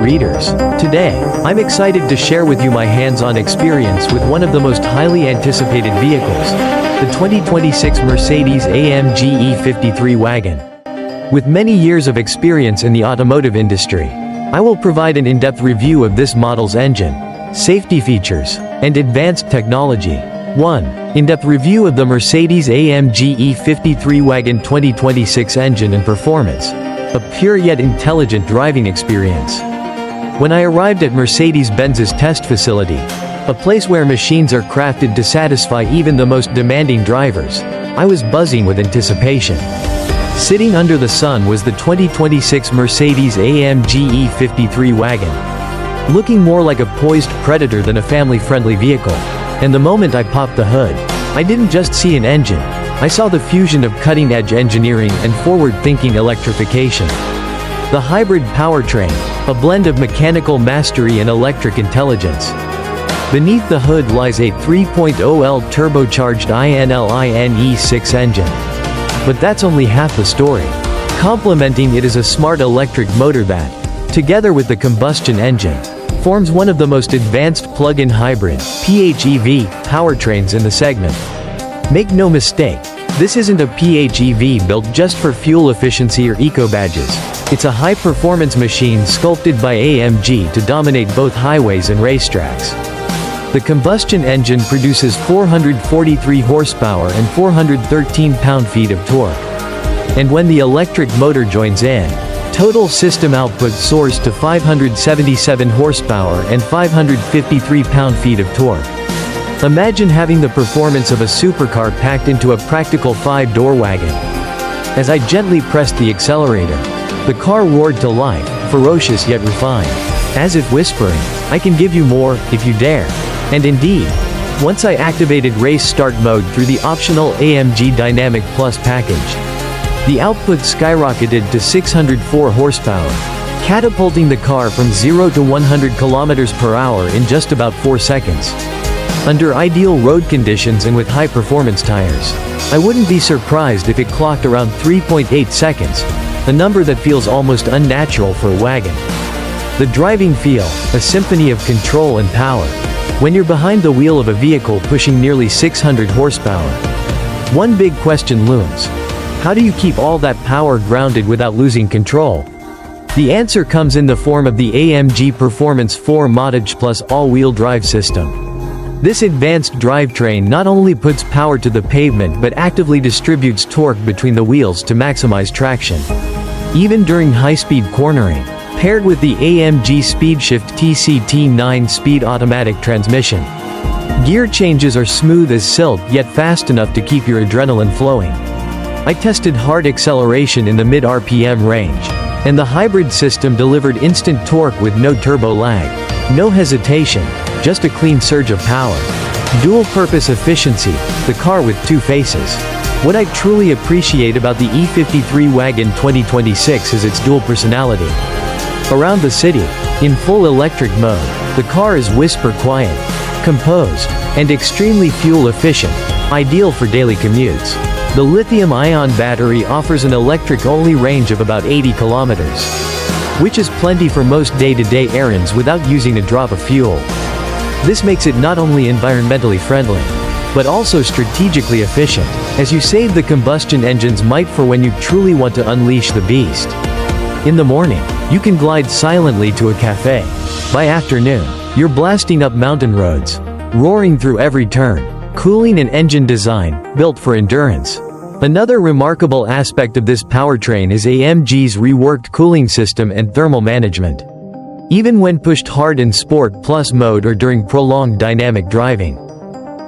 readers. Today, I'm excited to share with you my hands-on experience with one of the most highly anticipated vehicles, the 2026 Mercedes-AMG E53 Wagon. With many years of experience in the automotive industry, I will provide an in-depth review of this model's engine, safety features, and advanced technology. 1. In-depth review of the Mercedes-AMG E53 Wagon 2026 engine and performance. A pure yet intelligent driving experience. When I arrived at Mercedes-Benz's test facility, a place where machines are crafted to satisfy even the most demanding drivers, I was buzzing with anticipation. Sitting under the sun was the 2026 Mercedes-AMG E53 Wagon. Looking more like a poised predator than a family-friendly vehicle. And the moment I popped the hood, I didn't just see an engine, I saw the fusion of cutting-edge engineering and forward-thinking electrification. The hybrid powertrain, a blend of mechanical mastery and electric intelligence. Beneath the hood lies a 3.0L turbocharged INLIN E6 engine. But that's only half the story. Complementing it is a smart electric motor that, together with the combustion engine, forms one of the most advanced plug-in hybrid (PHEV) powertrains in the segment. Make no mistake, this isn't a PHEV built just for fuel efficiency or eco-badges. It's a high-performance machine sculpted by AMG to dominate both highways and racetracks. The combustion engine produces 443 horsepower and 413 pound-feet of torque. And when the electric motor joins in, total system output soars to 577 horsepower and 553 pound-feet of torque. Imagine having the performance of a supercar packed into a practical 5-door wagon. As I gently pressed the accelerator, the car roared to life, ferocious yet refined. As if whispering, "I can give you more, if you dare." And indeed, once I activated race start mode through the optional AMG Dynamic Plus package, the output skyrocketed to 604 horsepower, catapulting the car from 0 to 100 km per hour in just about 4 seconds. Under ideal road conditions and with high-performance tires, I wouldn't be surprised if it clocked around 3.8 seconds, a number that feels almost unnatural for a wagon. The driving feel, a symphony of control and power, when you're behind the wheel of a vehicle pushing nearly 600 horsepower. One big question looms. How do you keep all that power grounded without losing control? The answer comes in the form of the AMG Performance 4 Montage Plus all-wheel drive system. This advanced drivetrain not only puts power to the pavement but actively distributes torque between the wheels to maximize traction. Even during high-speed cornering, paired with the AMG SpeedShift TCT 9-speed automatic transmission. Gear changes are smooth as silk yet fast enough to keep your adrenaline flowing. I tested hard acceleration in the mid-RPM range, and the hybrid system delivered instant torque with no turbo lag. No hesitation, just a clean surge of power. Dual-purpose efficiency, the car with two faces. What I truly appreciate about the E53 Wagon 2026 is its dual personality. Around the city, in full electric mode, the car is whisper quiet, composed, and extremely fuel efficient, ideal for daily commutes. The lithium-ion battery offers an electric-only range of about 80 kilometers, which is plenty for most day-to-day errands without using a drop of fuel. This makes it not only environmentally friendly, but also strategically efficient, as you save the combustion engine's might for when you truly want to unleash the beast. In the morning, you can glide silently to a cafe. By afternoon, you're blasting up mountain roads, roaring through every turn. Cooling and engine design, built for endurance. Another remarkable aspect of this powertrain is AMG's reworked cooling system and thermal management. Even when pushed hard in Sport Plus mode or during prolonged dynamic driving,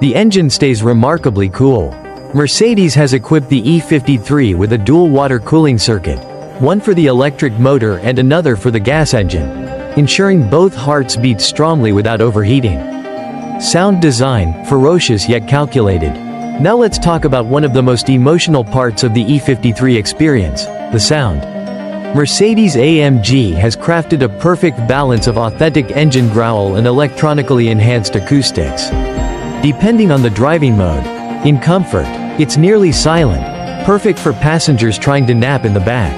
the engine stays remarkably cool. Mercedes has equipped the E53 with a dual water cooling circuit, one for the electric motor and another for the gas engine, ensuring both hearts beat strongly without overheating. Sound design, ferocious yet calculated. Now let's talk about one of the most emotional parts of the E53 experience, the sound. Mercedes-AMG has crafted a perfect balance of authentic engine growl and electronically enhanced acoustics. Depending on the driving mode, in comfort, it's nearly silent, perfect for passengers trying to nap in the back.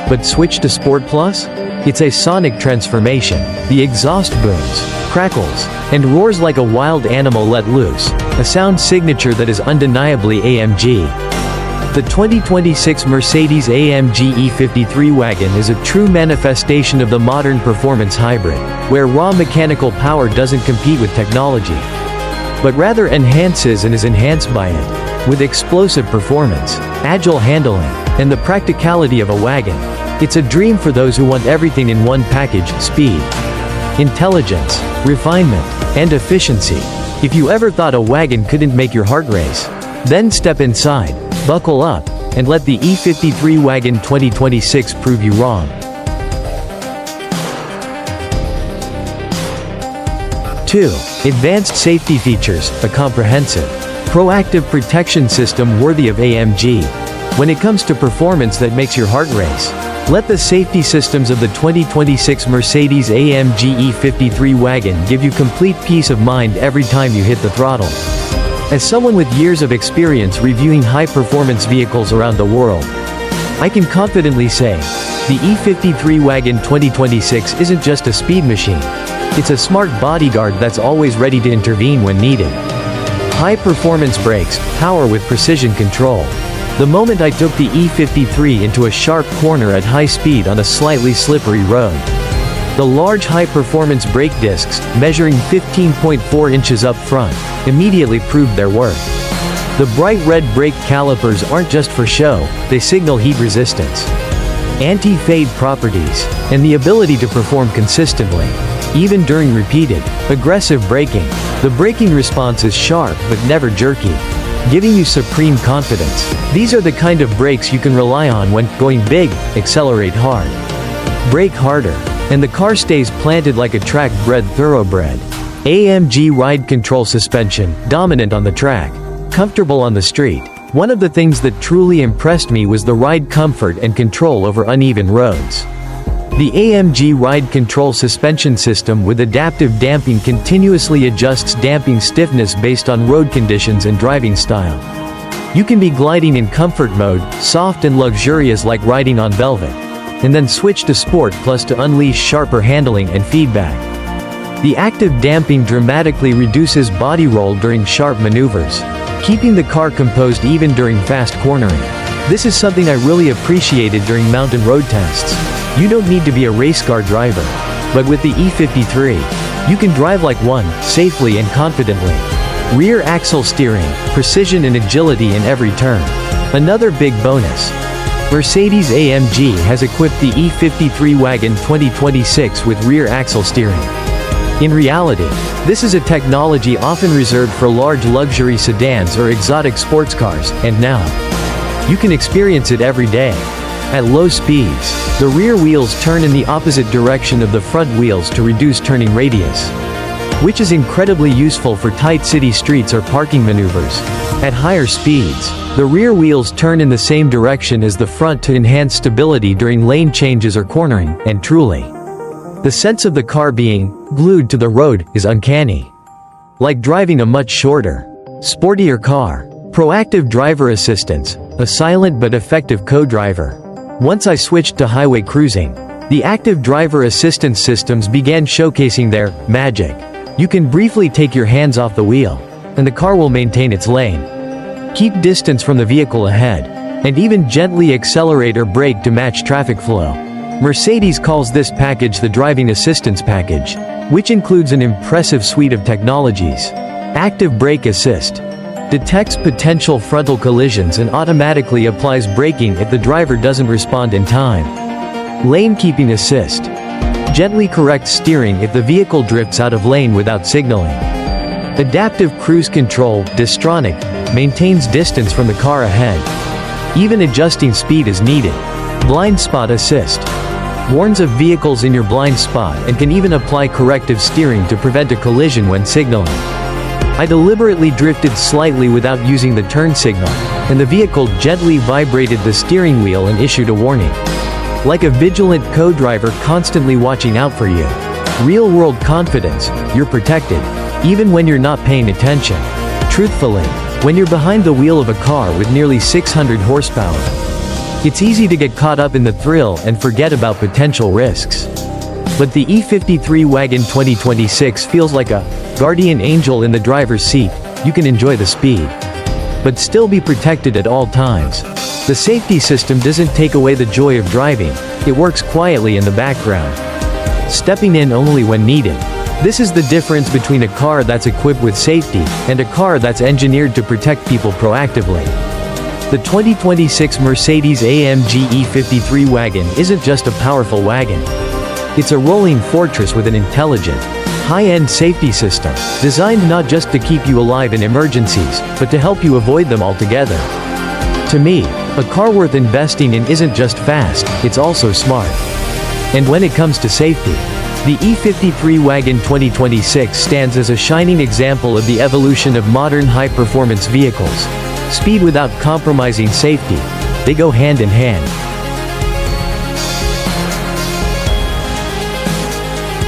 But switch to Sport Plus? It's a sonic transformation. The exhaust booms, crackles, and roars like a wild animal let loose, a sound signature that is undeniably AMG. The 2026 Mercedes-AMG E53 Wagon is a true manifestation of the modern performance hybrid, where raw mechanical power doesn't compete with technology, but rather enhances and is enhanced by it. With explosive performance, agile handling, and the practicality of a wagon, it's a dream for those who want everything in one package: speed, intelligence, refinement, and efficiency. If you ever thought a wagon couldn't make your heart race, then step inside, buckle up, and let the E53 Wagon 2026 prove you wrong. 2. Advanced safety features, a comprehensive, proactive protection system worthy of AMG. When it comes to performance that makes your heart race, let the safety systems of the 2026 Mercedes-AMG E53 Wagon give you complete peace of mind every time you hit the throttle. As someone with years of experience reviewing high-performance vehicles around the world, I can confidently say, the E53 Wagon 2026 isn't just a speed machine. It's a smart bodyguard that's always ready to intervene when needed. High-performance brakes, power with precision control. The moment I took the E53 into a sharp corner at high speed on a slightly slippery road, the large high-performance brake discs, measuring 15.4 inches up front, immediately proved their worth. The bright red brake calipers aren't just for show, they signal heat resistance, anti-fade properties, and the ability to perform consistently. Even during repeated, aggressive braking, the braking response is sharp but never jerky, giving you supreme confidence. These are the kind of brakes you can rely on when going big, accelerate hard, brake harder, and the car stays planted like a track-bred thoroughbred. AMG ride control suspension, dominant on the track, comfortable on the street. One of the things that truly impressed me was the ride comfort and control over uneven roads. The AMG ride control suspension system with adaptive damping continuously adjusts damping stiffness based on road conditions and driving style. You can be gliding in comfort mode, soft and luxurious like riding on velvet, and then switch to Sport Plus to unleash sharper handling and feedback. The active damping dramatically reduces body roll during sharp maneuvers, keeping the car composed even during fast cornering. This is something I really appreciated during mountain road tests. You don't need to be a race car driver, but with the E53, you can drive like one, safely and confidently. Rear axle steering, precision and agility in every turn. Another big bonus. Mercedes-AMG has equipped the E53 Wagon 2026 with rear axle steering. In reality, this is a technology often reserved for large luxury sedans or exotic sports cars, and now, you can experience it every day. At low speeds, the rear wheels turn in the opposite direction of the front wheels to reduce turning radius, which is incredibly useful for tight city streets or parking maneuvers. At higher speeds, the rear wheels turn in the same direction as the front to enhance stability during lane changes or cornering, and truly, the sense of the car being glued to the road is uncanny. Like driving a much shorter, sportier car. Proactive driver assistance, a silent but effective co-driver. Once I switched to highway cruising, the active driver assistance systems began showcasing their magic. You can briefly take your hands off the wheel, and the car will maintain its lane, keep distance from the vehicle ahead, and even gently accelerate or brake to match traffic flow. Mercedes calls this package the Driving Assistance Package, which includes an impressive suite of technologies. Active Brake Assist detects potential frontal collisions and automatically applies braking if the driver doesn't respond in time. Lane Keeping Assist gently corrects steering if the vehicle drifts out of lane without signaling. Adaptive Cruise Control Distronic maintains distance from the car ahead, even adjusting speed as needed. Blind Spot Assist warns of vehicles in your blind spot and can even apply corrective steering to prevent a collision when signaling. I deliberately drifted slightly without using the turn signal, and the vehicle gently vibrated the steering wheel and issued a warning. Like a vigilant co-driver constantly watching out for you. Real-world confidence, you're protected, even when you're not paying attention. Truthfully, when you're behind the wheel of a car with nearly 600 horsepower, It's easy to get caught up in the thrill and forget about potential risks. But the E53 Wagon 2026 feels like a guardian angel in the driver's seat. You can enjoy the speed, but still be protected at all times. The safety system doesn't take away the joy of driving. It works quietly in the background, stepping in only when needed. This is the difference between a car that's equipped with safety and a car that's engineered to protect people proactively. The 2026 Mercedes-AMG E53 Wagon isn't just a powerful wagon. It's a rolling fortress with an intelligent, high-end safety system, designed not just to keep you alive in emergencies, but to help you avoid them altogether. To me, a car worth investing in isn't just fast, it's also smart. And when it comes to safety, the E53 Wagon 2026 stands as a shining example of the evolution of modern high-performance vehicles. Speed without compromising safety. They go hand in hand.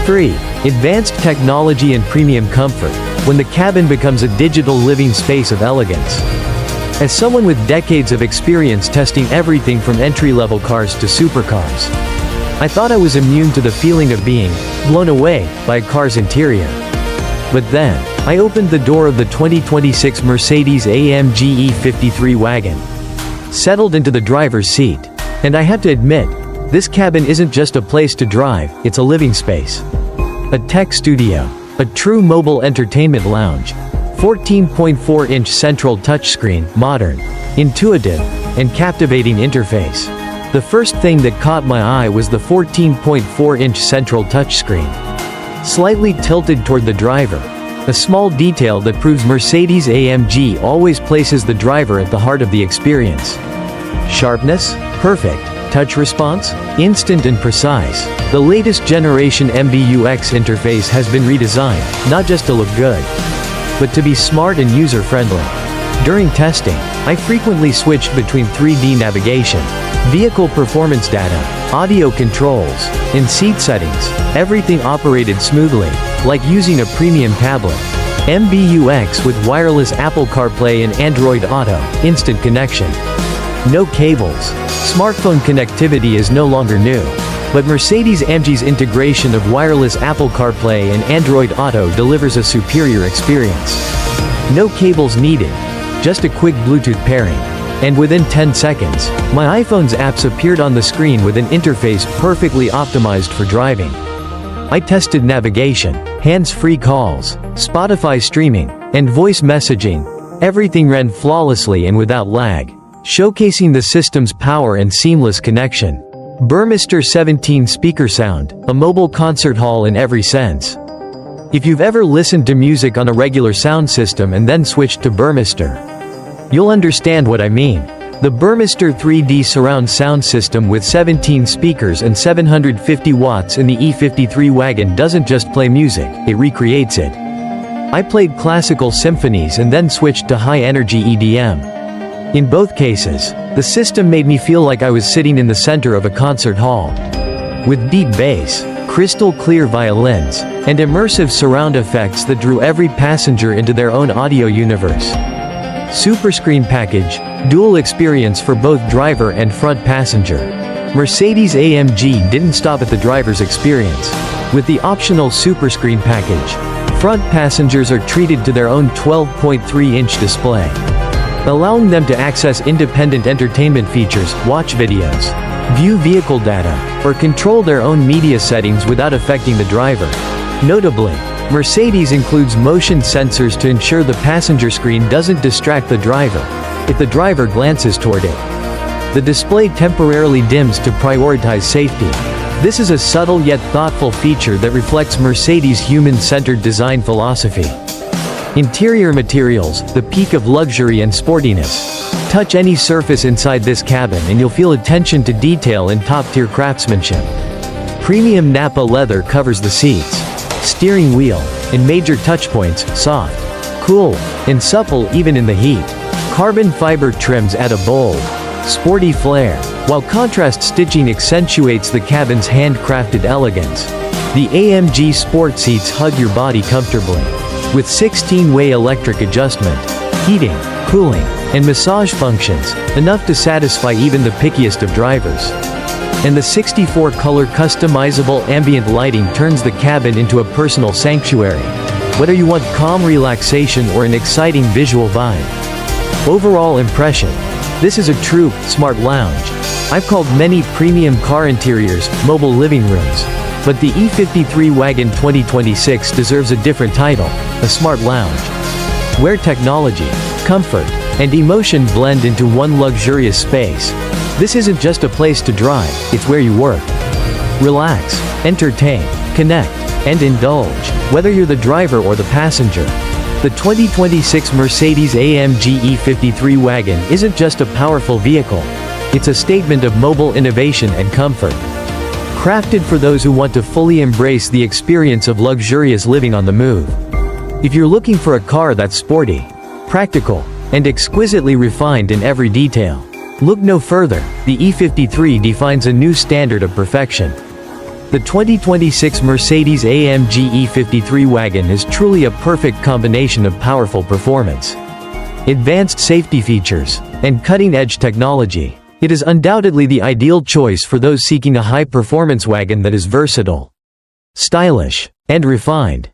3. Advanced technology and premium comfort. When the cabin becomes a digital living space of elegance. As someone with decades of experience testing everything from entry-level cars to supercars, I thought I was immune to the feeling of being blown away by a car's interior. But then, I opened the door of the 2026 Mercedes-AMG E53 Wagon, settled into the driver's seat, and I had to admit, this cabin isn't just a place to drive, it's a living space. A tech studio, a true mobile entertainment lounge, 14.4-inch central touchscreen, modern, intuitive, and captivating interface. The first thing that caught my eye was the 14.4-inch central touchscreen, slightly tilted toward the driver, a small detail that proves Mercedes-AMG always places the driver at the heart of the experience. Sharpness? Perfect. Touch response? Instant and precise. The latest generation MBUX interface has been redesigned, not just to look good, but to be smart and user-friendly. During testing, I frequently switched between 3D navigation, vehicle performance data, audio controls, and seat settings. Everything operated smoothly, like using a premium tablet. MBUX with wireless Apple CarPlay and Android Auto, instant connection. No cables. Smartphone connectivity is no longer new, but Mercedes-AMG's integration of wireless Apple CarPlay and Android Auto delivers a superior experience. No cables needed, just a quick Bluetooth pairing. And within 10 seconds, my iPhone's apps appeared on the screen with an interface perfectly optimized for driving. I tested navigation, hands-free calls, Spotify streaming, and voice messaging. Everything ran flawlessly and without lag, showcasing the system's power and seamless connection. Burmester 17 speaker sound, a mobile concert hall in every sense. If you've ever listened to music on a regular sound system and then switched to Burmester, you'll understand what I mean. The Burmester 3D surround sound system with 17 speakers and 750 watts in the E53 Wagon doesn't just play music, it recreates it. I played classical symphonies and then switched to high-energy EDM. In both cases, the system made me feel like I was sitting in the center of a concert hall. With deep bass, crystal clear violins, and immersive surround effects that drew every passenger into their own audio universe. Superscreen package, dual experience for both driver and front passenger. Mercedes-AMG didn't stop at the driver's experience. With the optional Superscreen package, front passengers are treated to their own 12.3-inch display, allowing them to access independent entertainment features, watch videos, view vehicle data, or control their own media settings without affecting the driver. Notably, Mercedes includes motion sensors to ensure the passenger screen doesn't distract the driver if the driver glances toward it. The display temporarily dims to prioritize safety. This is a subtle yet thoughtful feature that reflects Mercedes' human-centered design philosophy. Interior materials, the peak of luxury and sportiness. Touch any surface inside this cabin and you'll feel attention to detail and top-tier craftsmanship. Premium Napa leather covers the seats, steering wheel, and major touchpoints, soft, cool, and supple even in the heat. Carbon fiber trims add a bold, sporty flair, while contrast stitching accentuates the cabin's handcrafted elegance. The AMG Sport seats hug your body comfortably, with 16-way electric adjustment, heating, cooling, and massage functions, enough to satisfy even the pickiest of drivers. And the 64-color customizable ambient lighting turns the cabin into a personal sanctuary, whether you want calm relaxation or an exciting visual vibe. Overall impression: this is a true, smart lounge. I've called many premium car interiors mobile living rooms, but the E53 Wagon 2026 deserves a different title, a smart lounge, where technology, comfort, and emotion blend into one luxurious space. This isn't just a place to drive, it's where you work, relax, entertain, connect, and indulge, whether you're the driver or the passenger. The 2026 Mercedes-AMG E53 Wagon isn't just a powerful vehicle, it's a statement of mobile innovation and comfort. Crafted for those who want to fully embrace the experience of luxurious living on the move. If you're looking for a car that's sporty, practical, and exquisitely refined in every detail, look no further. The E53 defines a new standard of perfection. The 2026 Mercedes-AMG E53 Wagon is truly a perfect combination of powerful performance, advanced safety features, and cutting-edge technology. It is undoubtedly the ideal choice for those seeking a high-performance wagon that is versatile, stylish, and refined.